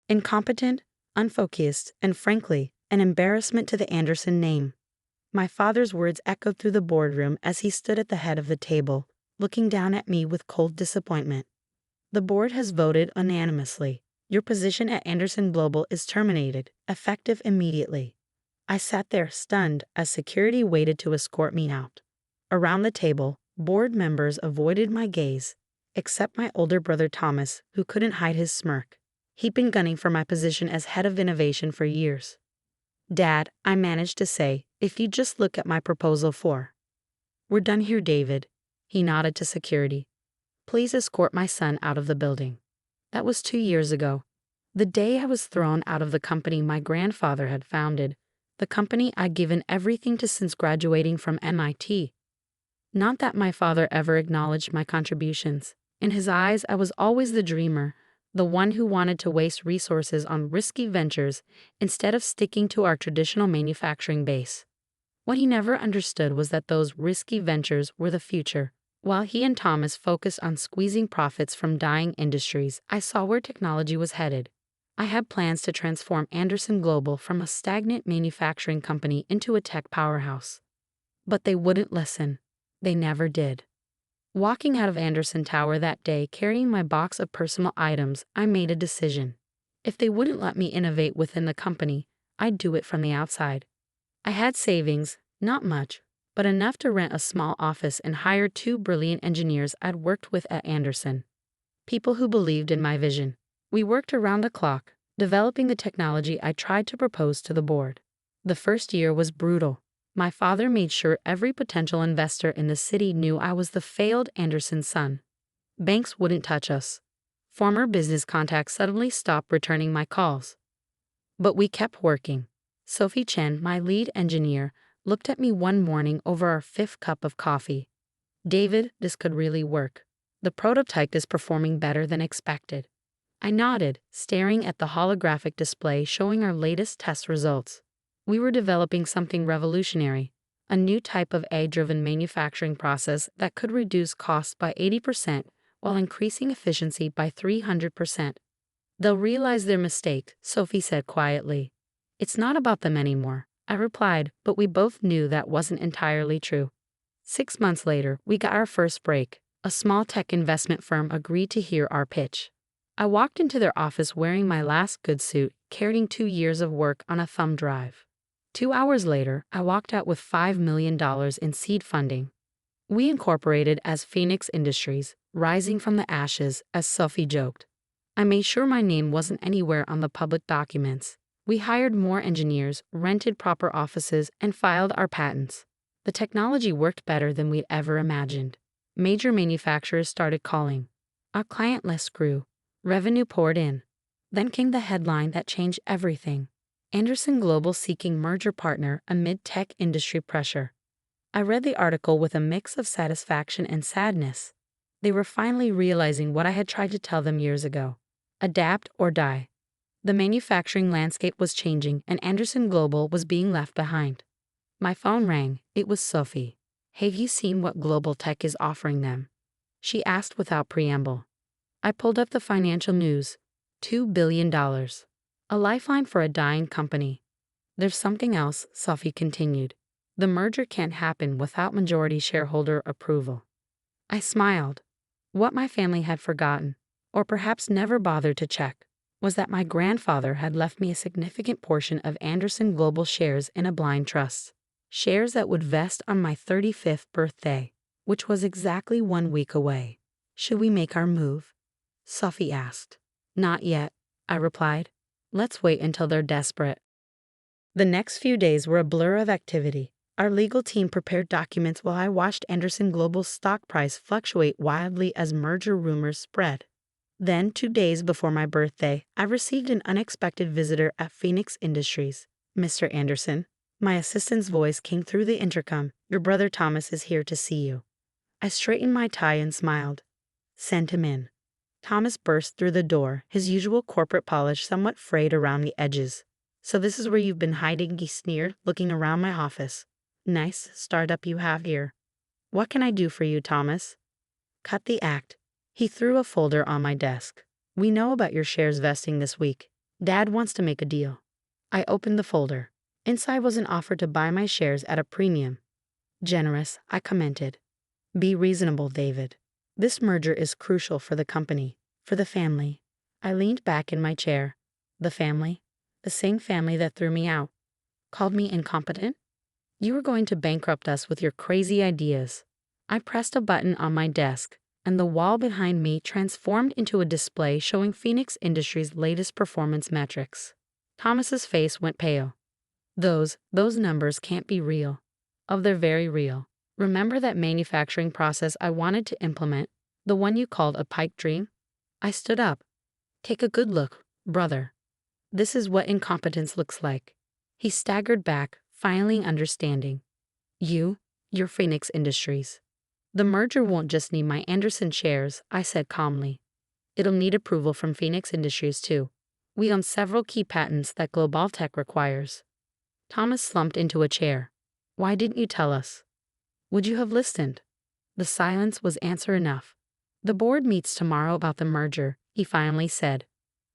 Incompetent, unfocused, and frankly, an embarrassment to the Anderson name. My father's words echoed through the boardroom as he stood at the head of the table, looking down at me with cold disappointment. The board has voted unanimously. Your position at Anderson Global is terminated, effective immediately. I sat there stunned as security waited to escort me out. Around the table, board members avoided my gaze, except my older brother Thomas, who couldn't hide his smirk. He'd been gunning for my position as head of innovation for years. "Dad," I managed to say, "if you just look at my proposal for." "We're done here, David." He nodded to security. "Please escort my son out of the building." That was 2 years ago. The day I was thrown out of the company my grandfather had founded, the company I'd given everything to since graduating from MIT. Not that my father ever acknowledged my contributions. In his eyes, I was always the dreamer, the one who wanted to waste resources on risky ventures instead of sticking to our traditional manufacturing base. What he never understood was that those risky ventures were the future. While he and Thomas focused on squeezing profits from dying industries, I saw where technology was headed. I had plans to transform Anderson Global from a stagnant manufacturing company into a tech powerhouse. But they wouldn't listen. They never did. Walking out of Anderson Tower that day carrying my box of personal items, I made a decision. If they wouldn't let me innovate within the company, I'd do it from the outside. I had savings, not much, but enough to rent a small office and hire 2 brilliant engineers I'd worked with at Anderson. People who believed in my vision. We worked around the clock, developing the technology I tried to propose to the board. The first year was brutal. My father made sure every potential investor in the city knew I was the failed Anderson son. Banks wouldn't touch us. Former business contacts suddenly stopped returning my calls. But we kept working. Sophie Chen, my lead engineer, looked at me one morning over our 5th cup of coffee. "David, this could really work. The prototype is performing better than expected." I nodded, staring at the holographic display showing our latest test results. We were developing something revolutionary, a new type of AI-driven manufacturing process that could reduce costs by 80% while increasing efficiency by 300%. "They'll realize their mistake," Sophie said quietly. "It's not about them anymore," I replied, but we both knew that wasn't entirely true. 6 months later, we got our first break. A small tech investment firm agreed to hear our pitch. I walked into their office wearing my last good suit, carrying 2 years of work on a thumb drive. 2 hours later, I walked out with $5 million in seed funding. We incorporated as Phoenix Industries, rising from the ashes, as Sophie joked. I made sure my name wasn't anywhere on the public documents. We hired more engineers, rented proper offices, and filed our patents. The technology worked better than we'd ever imagined. Major manufacturers started calling. Our client list grew. Revenue poured in. Then came the headline that changed everything. Anderson Global seeking merger partner amid tech industry pressure. I read the article with a mix of satisfaction and sadness. They were finally realizing what I had tried to tell them years ago. Adapt or die. The manufacturing landscape was changing and Anderson Global was being left behind. My phone rang. It was Sophie. "Have you seen what Global Tech is offering them?" she asked without preamble. I pulled up the financial news. $2 billion. A lifeline for a dying company. "There's something else," Sophie continued. "The merger can't happen without majority shareholder approval." I smiled. What my family had forgotten, or perhaps never bothered to check, was that my grandfather had left me a significant portion of Anderson Global shares in a blind trust. Shares that would vest on my 35th birthday, which was exactly 1 week away. "Should we make our move?" Sophie asked. "Not yet," I replied. "Let's wait until they're desperate." The next few days were a blur of activity. Our legal team prepared documents while I watched Anderson Global's stock price fluctuate wildly as merger rumors spread. Then, 2 days before my birthday, I received an unexpected visitor at Phoenix Industries. "Mr. Anderson," my assistant's voice came through the intercom, "your brother Thomas is here to see you." I straightened my tie and smiled. "Send him in." Thomas burst through the door, his usual corporate polish somewhat frayed around the edges. "So this is where you've been hiding," he sneered, looking around my office. "Nice startup you have here." "What can I do for you, Thomas?" "Cut the act." He threw a folder on my desk. "We know about your shares vesting this week. Dad wants to make a deal. I opened the folder. Inside was an offer to buy my shares at a premium. Generous, I commented. Be reasonable, David. This merger is crucial for the company, for the family. I leaned back in my chair. The family? The same family that threw me out. Called me incompetent? You were going to bankrupt us with your crazy ideas. I pressed a button on my desk, and the wall behind me transformed into a display showing Phoenix Industries' latest performance metrics. Thomas's face went pale. Those numbers can't be real. Oh, they're very real. Remember that manufacturing process I wanted to implement, the one you called a pipe dream? I stood up. Take a good look, brother. This is what incompetence looks like. He staggered back, finally understanding. You're Phoenix Industries. The merger won't just need my Anderson shares, I said calmly. It'll need approval from Phoenix Industries too. We own several key patents that Global Tech requires. Thomas slumped into a chair. Why didn't you tell us? Would you have listened? The silence was answer enough. The board meets tomorrow about the merger, he finally said.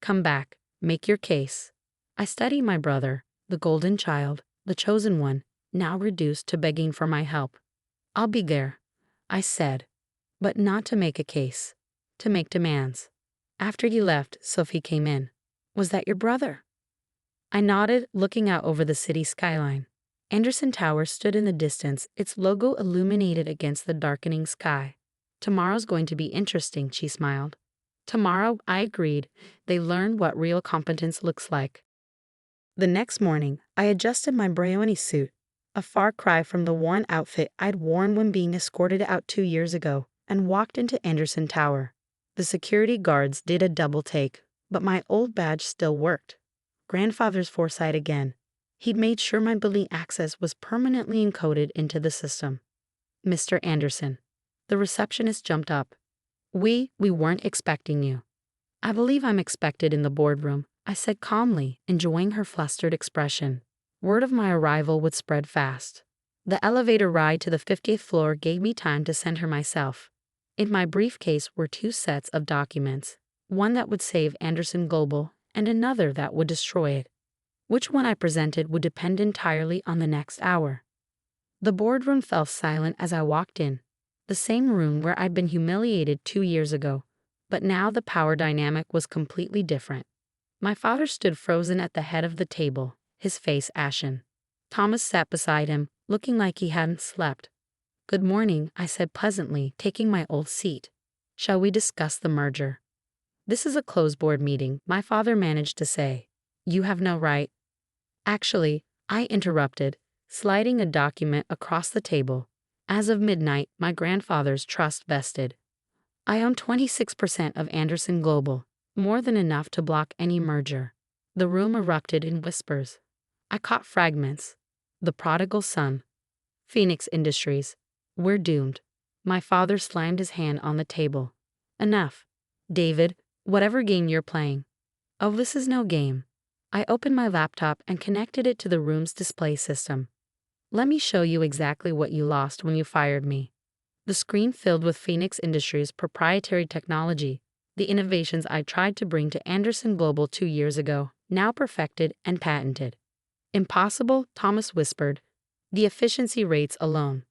Come back, make your case. I study my brother, the golden child, the chosen one, now reduced to begging for my help. I'll be there, I said, but not to make a case, to make demands. After you left, Sophie came in. Was that your brother? I nodded, looking out over the city skyline. Anderson Tower stood in the distance, its logo illuminated against the darkening sky. Tomorrow's going to be interesting, she smiled. Tomorrow, I agreed. They learn what real competence looks like. The next morning, I adjusted my Brioni suit, a far cry from the worn outfit I'd worn when being escorted out 2 years ago, and walked into Anderson Tower. The security guards did a double take, but my old badge still worked. Grandfather's foresight again. He'd made sure my billing access was permanently encoded into the system. Mr. Anderson. The receptionist jumped up. We weren't expecting you. I believe I'm expected in the boardroom, I said calmly, enjoying her flustered expression. Word of my arrival would spread fast. The elevator ride to the 50th floor gave me time to send her myself. In my briefcase were 2 sets of documents, one that would save Anderson Global and another that would destroy it. Which one I presented would depend entirely on the next hour. The boardroom fell silent as I walked in, the same room where I'd been humiliated 2 years ago, but now the power dynamic was completely different. My father stood frozen at the head of the table, his face ashen. Thomas sat beside him, looking like he hadn't slept. Good morning, I said pleasantly, taking my old seat. Shall we discuss the merger? This is a closed board meeting, my father managed to say. You have no right. Actually, I interrupted, sliding a document across the table. As of midnight, my grandfather's trust vested. I own 26% of Anderson Global, more than enough to block any merger. The room erupted in whispers. I caught fragments. The prodigal son. Phoenix Industries. We're doomed. My father slammed his hand on the table. Enough. David, whatever game you're playing. Oh, this is no game. I opened my laptop and connected it to the room's display system. Let me show you exactly what you lost when you fired me. The screen filled with Phoenix Industries' proprietary technology, the innovations I tried to bring to Anderson Global 2 years ago, now perfected and patented. Impossible, Thomas whispered. The efficiency rates alone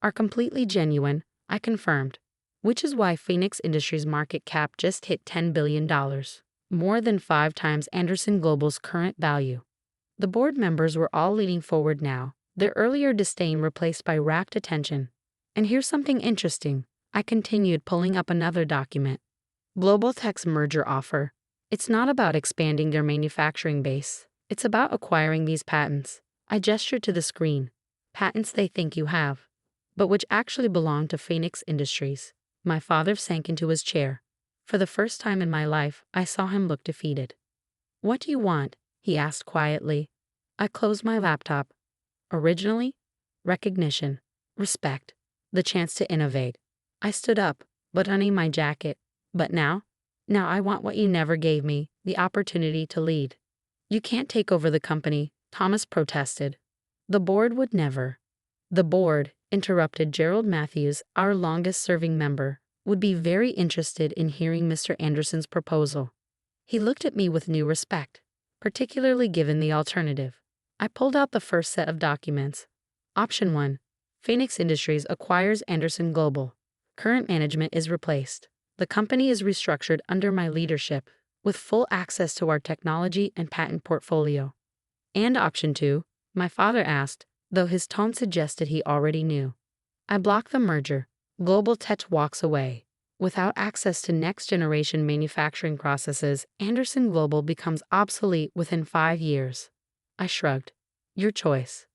are completely genuine, I confirmed, which is why Phoenix Industries' market cap just hit $10 billion, more than 5 times Anderson Global's current value. The board members were all leaning forward now, their earlier disdain replaced by rapt attention. And here's something interesting. I continued, pulling up another document. Global Tech's merger offer. It's not about expanding their manufacturing base. It's about acquiring these patents. I gestured to the screen. Patents they think you have, but which actually belong to Phoenix Industries. My father sank into his chair. For the first time in my life, I saw him look defeated. What do you want? He asked quietly. I closed my laptop. Originally, recognition, respect, the chance to innovate. I stood up, buttoning my jacket. But now I want what you never gave me, the opportunity to lead. You can't take over the company, Thomas protested. The board would never. The board, interrupted Gerald Matthews, our longest-serving member, would be very interested in hearing Mr. Anderson's proposal. He looked at me with new respect. particularly given the alternative. I pulled out the first set of documents. Option 1. Phoenix Industries acquires Anderson Global. Current management is replaced. The company is restructured under my leadership, with full access to our technology and patent portfolio. And option 2, my father asked, though his tone suggested he already knew. I blocked the merger. Global Tech walks away. Without access to next-generation manufacturing processes, Anderson Global becomes obsolete within 5 years. I shrugged. Your choice.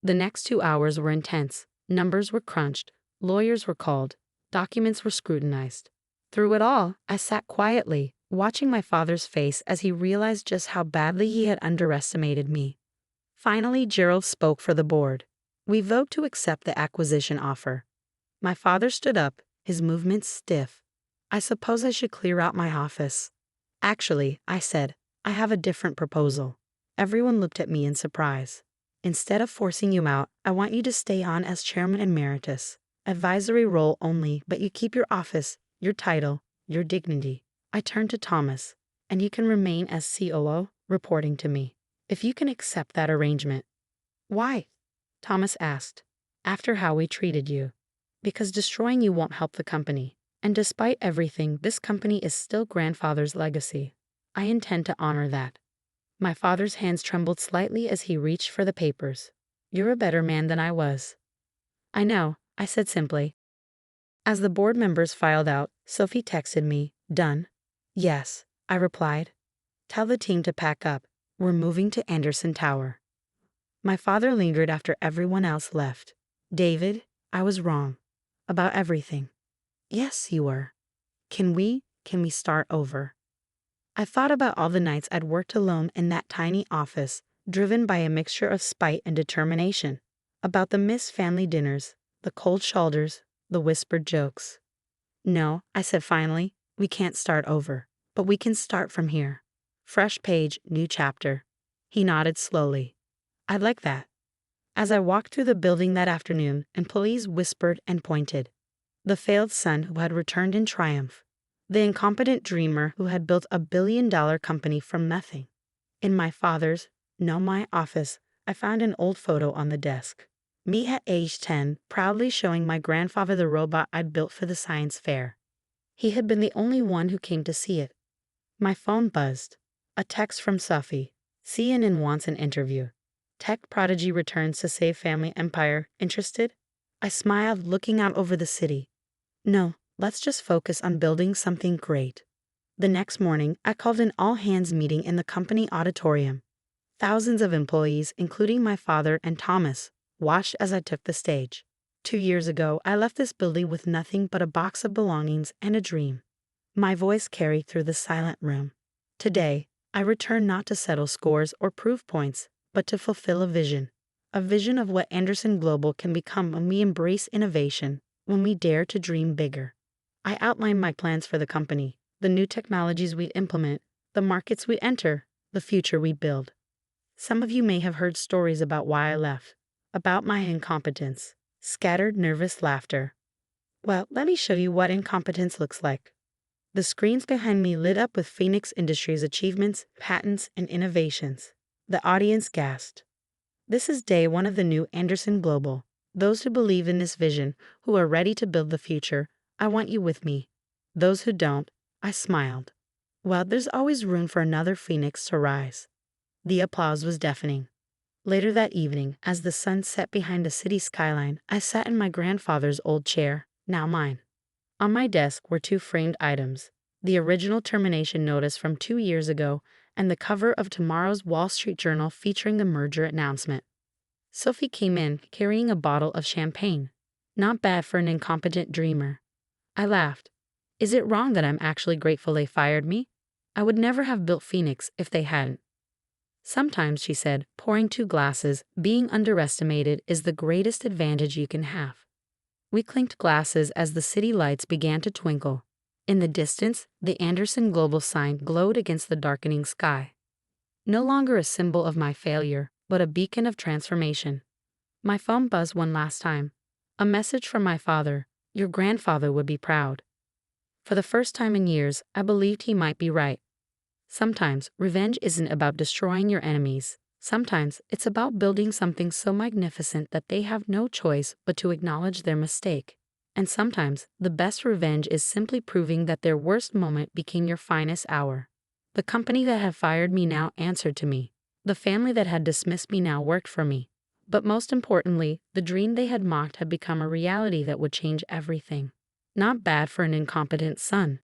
The next 2 hours were intense. Numbers were crunched. Lawyers were called. Documents were scrutinized. Through it all, I sat quietly, watching my father's face as he realized just how badly he had underestimated me. Finally, Gerald spoke for the board. We vote to accept the acquisition offer. My father stood up, his movements stiff. I suppose I should clear out my office. Actually, I said, I have a different proposal. Everyone looked at me in surprise. Instead of forcing you out, I want you to stay on as chairman emeritus. Advisory role only, but you keep your office, your title, your dignity. I turned to Thomas. And you can remain as COO, reporting to me. If you can accept that arrangement. Why? Thomas asked. After how we treated you. Because destroying you won't help the company. And despite everything, this company is still grandfather's legacy. I intend to honor that. My father's hands trembled slightly as he reached for the papers. You're a better man than I was. I know, I said simply. As the board members filed out, Sophie texted me, done? Yes, I replied. Tell the team to pack up. We're moving to Anderson Tower. My father lingered after everyone else left. David, I was wrong. About everything. Yes, you were. Can we start over? I thought about all the nights I'd worked alone in that tiny office, driven by a mixture of spite and determination. About the missed family dinners, the cold shoulders, the whispered jokes. No, I said finally, we can't start over, but we can start from here. Fresh page, new chapter. He nodded slowly. I'd like that. As I walked through the building that afternoon, employees whispered and pointed. The failed son who had returned in triumph. The incompetent dreamer who had built a billion-dollar company from nothing. In my office, I found an old photo on the desk. Me at age 10, proudly showing my grandfather the robot I'd built for the science fair. He had been the only one who came to see it. My phone buzzed. A text from Sophie. CNN wants an interview. Tech prodigy returns to save family empire. Interested? I smiled, looking out over the city. No, let's just focus on building something great. The next morning, I called an all-hands meeting in the company auditorium. Thousands of employees, including my father and Thomas, watched as I took the stage. 2 years ago, I left this building with nothing but a box of belongings and a dream. My voice carried through the silent room. Today, I return not to settle scores or prove points, but to fulfill a vision of what Anderson Global can become when we embrace innovation, when we dare to dream bigger. I outlined my plans for the company, the new technologies we'd implement, the markets we'd enter, the future we'd build. Some of you may have heard stories about why I left, about my incompetence, scattered nervous laughter. Well, let me show you what incompetence looks like. The screens behind me lit up with Phoenix Industries' achievements, patents, and innovations. The audience gasped. This is day 1 of the new Anderson Global. Those who believe in this vision, who are ready to build the future, I want you with me. Those who don't, I smiled. Well, there's always room for another phoenix to rise. The applause was deafening. Later that evening, as the sun set behind the city skyline, I sat in my grandfather's old chair, now mine. On my desk were 2 framed items, the original termination notice from 2 years ago and the cover of tomorrow's Wall Street Journal featuring the merger announcement. Sophie came in, carrying a bottle of champagne. Not bad for an incompetent dreamer. I laughed. Is it wrong that I'm actually grateful they fired me? I would never have built Phoenix if they hadn't. Sometimes, she said, pouring 2 glasses, being underestimated is the greatest advantage you can have. We clinked glasses as the city lights began to twinkle. In the distance, the Anderson Global sign glowed against the darkening sky. No longer a symbol of my failure, but a beacon of transformation. My phone buzzed one last time. A message from my father. Your grandfather would be proud. For the first time in years, I believed he might be right. Sometimes revenge isn't about destroying your enemies. Sometimes it's about building something so magnificent that they have no choice but to acknowledge their mistake. And sometimes the best revenge is simply proving that their worst moment became your finest hour. The company that had fired me now answered to me. The family that had dismissed me now worked for me. But most importantly, the dream they had mocked had become a reality that would change everything. Not bad for an incompetent son.